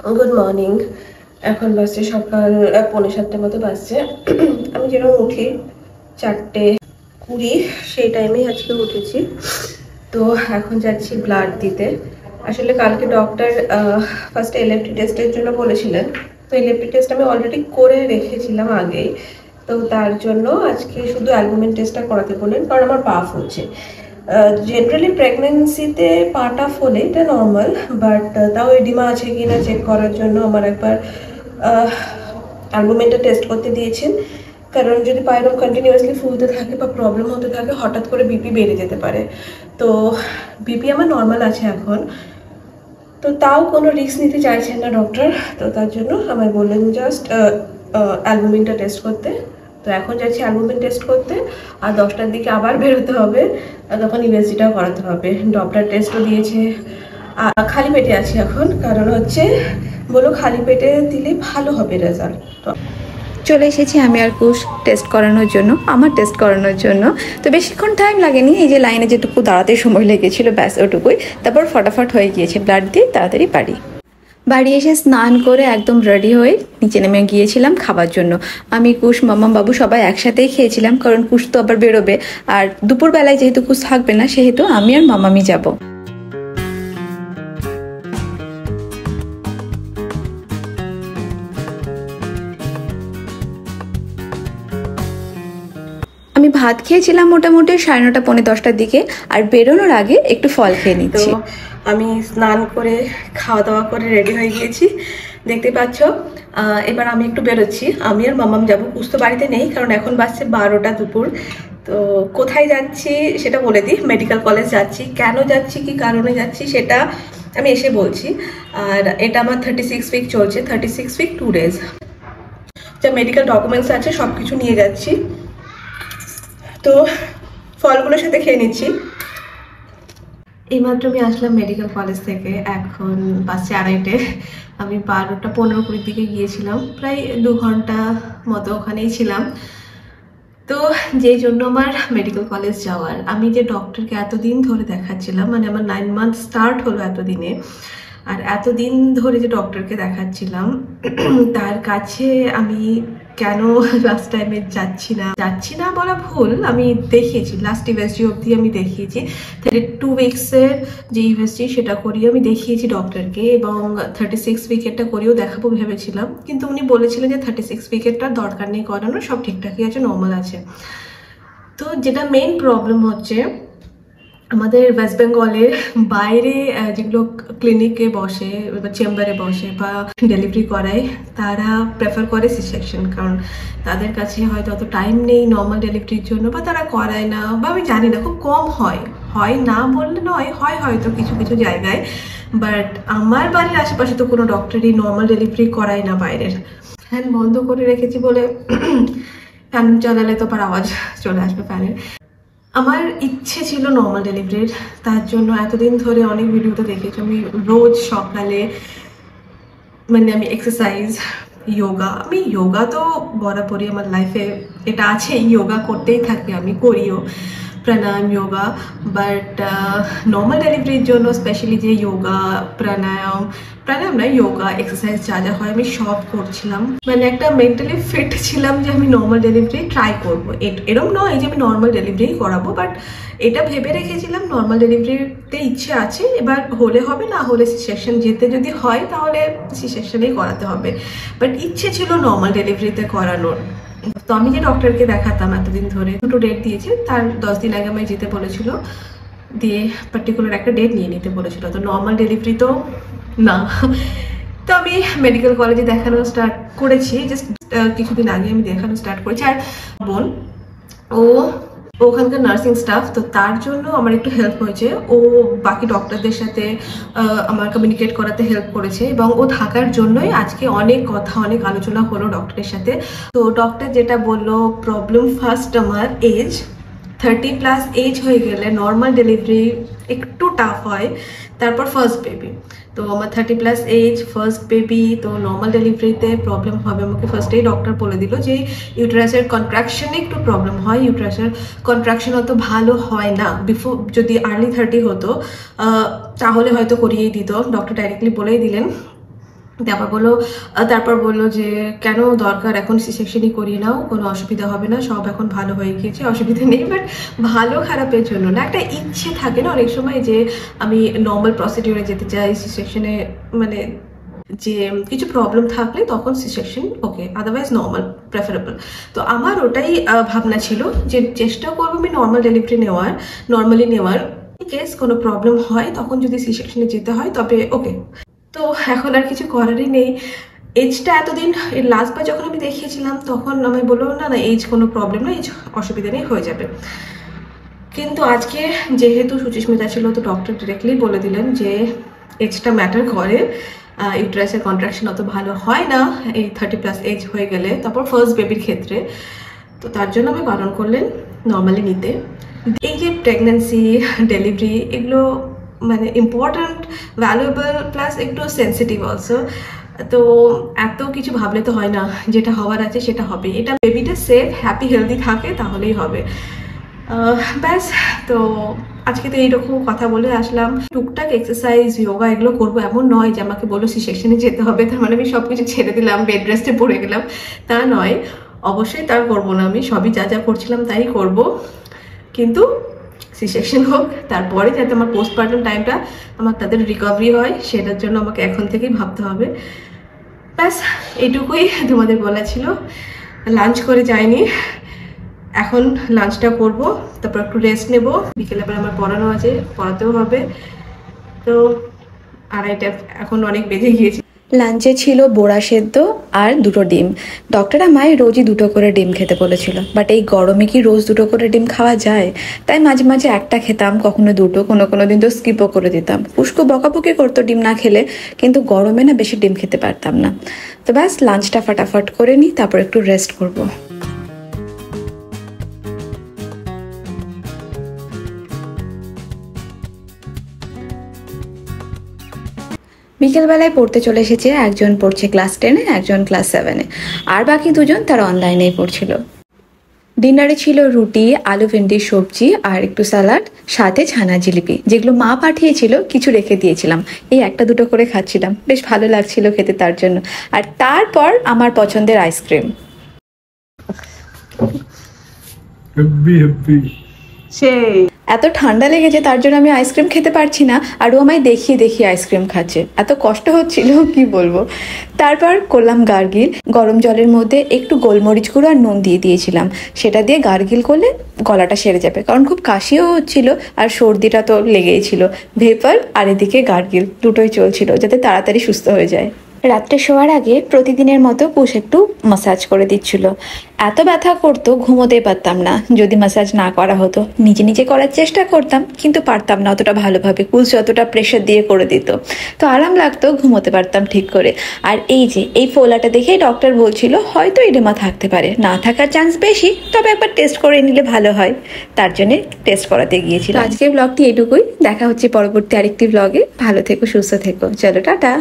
Good morning. এখন বাজছে সকাল 6:45 মতো বাজছে। আমি যেরকম উঠি 4:20 সেই টাইমেই আজকে উঠেছি। তো এখন যাচ্ছি ব্লাড দিতে। আসলে কালকে ডক্টর ফার্স্ট এলএফটি টেস্টের জন্য বলেছিলেন। তো এলএফটি টেস্ট আমি অলরেডি করে রেখেছিলাম আগেই। তো তার জন্য আজকে শুধু অ্যালবুমিন টেস্টটা করাতে বললেন, কারণ আমার পা ফুলছে। জেনারেলি প্রেগনেন্সিতে পাটা ফোলে, এটা নর্মাল, বাট তাও এডিমা আছে কিনা চেক করার জন্য আমার একবার অ্যালবুমিনটা টেস্ট করতে দিয়েছেন। কারণ যদি পা এরকম কন্টিনিউয়াসলি ফুলতে থাকে বা প্রবলেম হতে থাকে, হঠাৎ করে বিপি বেড়ে যেতে পারে। তো বিপি আমার নর্মাল আছে এখন, তো তাও কোনো রিস্ক নিতে চাইছেন না ডক্টর। তো তার জন্য আমায় বললেন জাস্ট অ্যালবুমিনটা টেস্ট করতে। তো এখন যাচ্ছি অ্যালবুমিন টেস্ট করতে, আর 10টার দিকে আবার বেরোতে হবে, আর তখন ইউএসজিটাও করাতে হবে। ডপলার টেস্টও দিয়েছে। খালি পেটে আছি এখন, কারণ হচ্ছে বলো খালি পেটে দিলে ভালো হবে রেজাল্ট। তো চলে এসেছি আমি আর কুশ টেস্ট করানোর জন্য, আমার টেস্ট করানোর জন্য। তো বেশিক্ষণ টাইম লাগেনি, এই যে লাইনে যেটুকু দাঁড়াতে সময় লেগেছিল ব্যাস ওটুকুই। তারপর ফটাফট হয়ে গিয়েছে, ব্লাড দিয়ে তাড়াতাড়ি বাড়ি এসে স্নান করে একদম রেডি হয়ে নিচে নেমে গিয়েছিলাম খাবার জন্য। আমি কুশ মাম্মা বাবু সবাই একসাথেই খেয়েছিলাম, কারণ কুশ তো আবার বেরোবে, আর দুপুরবেলায় যেহেতু কুশ থাকবে না সেহেতু আমি আর মামামি যাব। আমি ভাত খেয়েছিলাম মোটামুটি 9:30 পৌনে 10টার দিকে, আর বেরোনোর আগে একটু ফল খেয়ে নিচ্ছি। তো আমি স্নান করে খাওয়া দাওয়া করে রেডি হয়ে গিয়েছি, দেখতে পাচ্ছ। এবার আমি একটু বেরোচ্ছি, আমি আর মামাম যাবো। কুস্তো বাড়িতে নেই, কারণ এখন বাজছে 12টা দুপুর। তো কোথায় যাচ্ছি সেটা বলে দিই। মেডিকেল কলেজ যাচ্ছি। কেন যাচ্ছি, কি কারণে যাচ্ছি সেটা আমি এসে বলছি। আর এটা আমার 36 উইক চলছে, 36 উইক 2 ডেজ। যা মেডিকেল ডকুমেন্টস আছে সব কিছু নিয়ে যাচ্ছি। তো ফলগুলোর সাথে খেয়ে নিচ্ছি। এইমাত্র আমি আসলাম মেডিকেল কলেজ থেকে, এখন বাজছে 2:30। আমি 12টা 15-20 দিকে গিয়েছিলাম, প্রায় 2 ঘন্টা মতো ওখানেই ছিলাম। তো যেই জন্য আমার মেডিকেল কলেজ যাওয়ার, আমি যে ডক্টরকে এতদিন ধরে দেখাচ্ছিলাম, মানে আমার 9 মান্থ স্টার্ট হলো এতদিনে, আর এতদিন ধরে যে ডক্টরকে দেখাচ্ছিলাম তার কাছে আমি কেন লাস্ট টাইমে যাচ্ছি না বলা ভুল, আমি দেখিয়েছি লাস্ট ইউএসজি অবধি আমি দেখিয়েছি। 32 উইক্সের যে ইউএসজি সেটা করিয়ে আমি দেখিয়েছি ডক্টরকে, এবং 36 উইকেটটা করেও দেখাবো ভেবেছিলাম, কিন্তু উনি বলেছিলেন যে 36 উইকেটটার দরকার নেই করানো, সব ঠিকঠাকই আছে, নর্মাল আছে। তো যেটা মেইন প্রবলেম হচ্ছে, আমাদের ওয়েস্ট বেঙ্গলের বাইরে যেগুলো ক্লিনিকে বসে বা চেম্বারে বসে বা ডেলিভারি করায়, তারা প্রেফার করে সি সেকশন, কারণ তাদের কাছে হয়তো অত টাইম নেই নর্মাল ডেলিভারির জন্য, বা তারা করায় না, বা আমি জানি না, খুব কম হয় না বললে নয়, হয় হয়তো কিছু কিছু জায়গায়। বাট আমার বাড়ির আশেপাশে তো কোনো ডক্টরই নর্মাল ডেলিভারি করায় না বাইরের। ফ্যান বন্ধ করে রেখেছি বলে ফ্যান চালালে তো আবার আওয়াজ চলে আসবে ফ্যানের। আমার ইচ্ছে ছিল নর্মাল ডেলিভারির, তার জন্য এতদিন ধরে অনেক ভিডিওতে দেখেছি আমি রোজ সকালে, মানে আমি এক্সারসাইজ, যোগা তো বরাবরই আমার লাইফে এটা আছে, যোগা করতেই থাকি, আমি করিও প্রাণায়াম, যোগা। বাট নর্মাল ডেলিভারির জন্য স্পেশালি যে প্রাণায়াম না, যোগা এক্সারসাইজ যা যা হয় আমি সব করছিলাম, মানে একটা মেন্টালি ফিট ছিলাম যে আমি নর্মাল ডেলিভারি ট্রাই করবো। এরকম নয় যে আমি নর্মাল ডেলিভারি করাবো, বাট এটা ভেবে রেখেছিলাম নর্মাল ডেলিভারিতে ইচ্ছে আছে, এবার হলে হবে, না হলে সি সেকশন যেতে যদি হয় তাহলে সি সেকশনেই করাতে হবে, বাট ইচ্ছে ছিল নর্মাল ডেলিভারিতে করানোর। তো আমি যে ডক্টরকে দেখাতাম এতদিন ধরে, 2 ডেট দিয়েছে, তার 10 দিন আগে আমায় যেতে বলেছিল, দিয়ে পার্টিকুলার একটা ডেট নিয়ে নিতে বলেছিল। তো নর্মাল ডেলিভারি তো না। তো আমি মেডিকেল কলেজে দেখানো স্টার্ট করেছি, জাস্ট কিছুদিন আগে আমি দেখানো স্টার্ট করেছি। আর বোন ও ওখানকার নার্সিং স্টাফ, তো তার জন্য আমার একটু হেল্প হয়েছে। ও বাকি ডক্টরদের সাথে আমার কমিউনিকেট করাতে হেল্প করেছে, এবং ও থাকার জন্যই আজকে অনেক কথা, অনেক আলোচনা হলো ডক্টরের সাথে। তো ডক্টর যেটা বললো, প্রবলেম ফার্স্ট আমার এজ, 30+ এজ হয়ে গেলে নর্মাল ডেলিভারি একটু টাফ হয়, তারপর ফার্স্ট বেবি। তো আমার 30+ এজ, ফার্স্ট বেবি, তো নর্মাল ডেলিভারিতে প্রবলেম হবে। আমাকে ফার্স্টেই ডক্টর বলে দিল যে ইউটেরাসের কন্ট্রাকশনে একটু প্রবলেম হয়, ইউটেরাসের কন্ট্রাকশন অত ভালো হয় না। বিফোর যদি আর্লি 30 হতো তাহলে হয়তো করিয়েই দিত, ডক্টর ডাইরেক্টলি বলেই দিলেন। তারপর বললো যে কেন দরকার, এখন সি সেকশনই করিয়ে নাও, কোনো অসুবিধা হবে না, সব এখন ভালো হয়ে গিয়েছে, অসুবিধা নেই। বাট ভালো খারাপের জন্য না, একটা ইচ্ছে থাকে না অনেক সময় যে আমি নর্মাল প্রসিডিউরে যেতে চাই, সি সেকশনে মানে যে কিছু প্রবলেম থাকলে তখন C section okay, otherwise normal preferable. তো আমার ওটাই ভাবনা ছিল যে চেষ্টা করবো আমি নর্মাল ডেলিভারি নর্মালি নেওয়ার। কেস কোনো প্রবলেম হয় তখন যদি সি সেকশনে যেতে হয় তবে ওকে। তো এখন আর কিছু করারই নেই। এজটা এতদিন লাস্টবার যখন আমি দেখিয়েছিলাম তখন আমি বললো না এজ কোনো প্রবলেম না, এজ অসুবিধা নেই, হয়ে যাবে। কিন্তু আজকে যেহেতু সুচিস্মিতা ছিল তো ডক্টর ডিরেক্টলি বলে দিলেন যে এজটা ম্যাটার করে, ইউটেরাসের কন্ট্রাকশন অত ভালো হয় না এই 30+ এজ হয়ে গেলে, তারপর ফার্স্ট বেবির ক্ষেত্রে। তো তার জন্য আমি বারণ করলেন নর্মালি নিতে। এই যে প্রেগনেন্সি, ডেলিভারি এগুলো মানে ইম্পর্ট্যান্ট, ভ্যালুয়েবল, প্লাস একটু সেন্সিটিভ অলসো। তো এত কিছু ভাবলে তো হয় না, যেটা হওয়ার আছে সেটা হবে। এটা বেবিটা সেফ, হ্যাপি, হেলদি থাকে তাহলেই হবে। ব্যাস। তো আজকে তো এইরকম কথা বলে আসলাম। টুকটাক এক্সারসাইজ, যোগা এগুলো করবো, এমন নয় যে আমাকে বললো সি সেকশনে যেতে হবে তার মানে আমি সব কিছু ছেড়ে দিলাম, বেড রেস্টে পড়ে গেলাম, তা নয়। অবশ্যই তা করবো না, আমি সবই যা যা করছিলাম তাই করব, কিন্তু সি সেকশন হোক, তারপরে যাতে আমার পোস্টপার্টাম টাইমটা আমার তাদের রিকভারি হয় সেটার জন্য আমাকে এখন থেকেই ভাবতে হবে। ব্যাস এইটুকুই তোমাদের বলা ছিল। লাঞ্চ করে যাইনি, এখন লাঞ্চটা করব, তারপর একটু রেস্ট নেব। বিকেলে আবার আমার পড়ানো আছে, পড়াতেও হবে। তো 2:30 এখন অনেক বেজে গিয়েছে। লাঞ্চে ছিল বোড়া সেদ্ধ আর 2টো ডিম। ডক্টর আমায় রোজই 2টো করে ডিম খেতে বলেছিল, বাট এই গরমে কি রোজ 2টো করে ডিম খাওয়া যায়? তাই মাঝে মাঝে একটা খেতাম, কখনো 2টো, কোনো দিন তো স্কিপও করে দিতাম। পুষ্কু বকাবকি করতো ডিম না খেলে, কিন্তু গরমে না বেশি ডিম খেতে পারতাম না। তো ব্যাস লাঞ্চটা ফাটাফাট করে নিই, তারপর একটু রেস্ট করবো। বিকেলবেলায় পড়তে চলে এসেছে, একজন পড়ছে ক্লাস 10-এ, একজন ক্লাস 7-এ, আর বাকি দুজন তারা অনলাইনেই পড়ছিল। ডিনারে ছিল রুটি, আলু ভেন্ডির সবজি আর একটু স্যালাড, সাথে ছানা জিলিপি, যেগুলো মা পাঠিয়েছিল, কিছু রেখে দিয়েছিলাম। এই 1-2 করে খাচ্ছিলাম, বেশ ভালো লাগছিল খেতে তার জন্য। আর তারপর আমার পছন্দের আইসক্রিম। সেই এত ঠান্ডা লেগেছে তার জন্য আমি আইসক্রিম খেতে পারছি না, আর ও আমায় দেখিয়ে দেখিয়ে আইসক্রিম খাচ্ছে, এত কষ্ট হচ্ছিল কি বলবো। তারপর করলাম গার্গিল। গরম জলের মধ্যে একটু গোলমরিচ গুঁড়ো আর নুন দিয়ে দিয়েছিলাম, সেটা দিয়ে গার্গিল করলে গলাটা সেরে যাবে, কারণ খুব কাশিও হচ্ছিল আর সর্দিটা তো লেগেই ছিল। ভেপার আর এদিকে গার্গিল দুটোই চলছিল, যাতে তাড়াতাড়ি সুস্থ হয়ে যায়। রাত্রে শোয়ার আগে প্রতিদিনের মতো কুশ একটু ম্যাসাজ করে দিচ্ছিল। এত ব্যথা করতো, ঘুমোতে পারতাম না যদি ম্যাসাজ না করা হতো। নিজে নিজে করার চেষ্টা করতাম, কিন্তু পারতাম না অতটা ভালোভাবে, কুশ যতটা প্রেশার দিয়ে করে দিত। তো আরাম লাগতো, ঘুমোতে পারতাম ঠিক করে। আর এই ফোলাটা দেখেই ডক্টর বলছিল হয়তো এডেমা থাকতে পারে, না থাকার চান্স বেশি, তবে একবার টেস্ট করে নিলে ভালো হয়। তার জন্য টেস্ট করাতে গিয়েছিল। আজকের ব্লগটি এটুকুই, দেখা হচ্ছে পরবর্তী আরেকটি ব্লগে। ভালো থেকো, সুস্থ থেকো, চলো টাটা।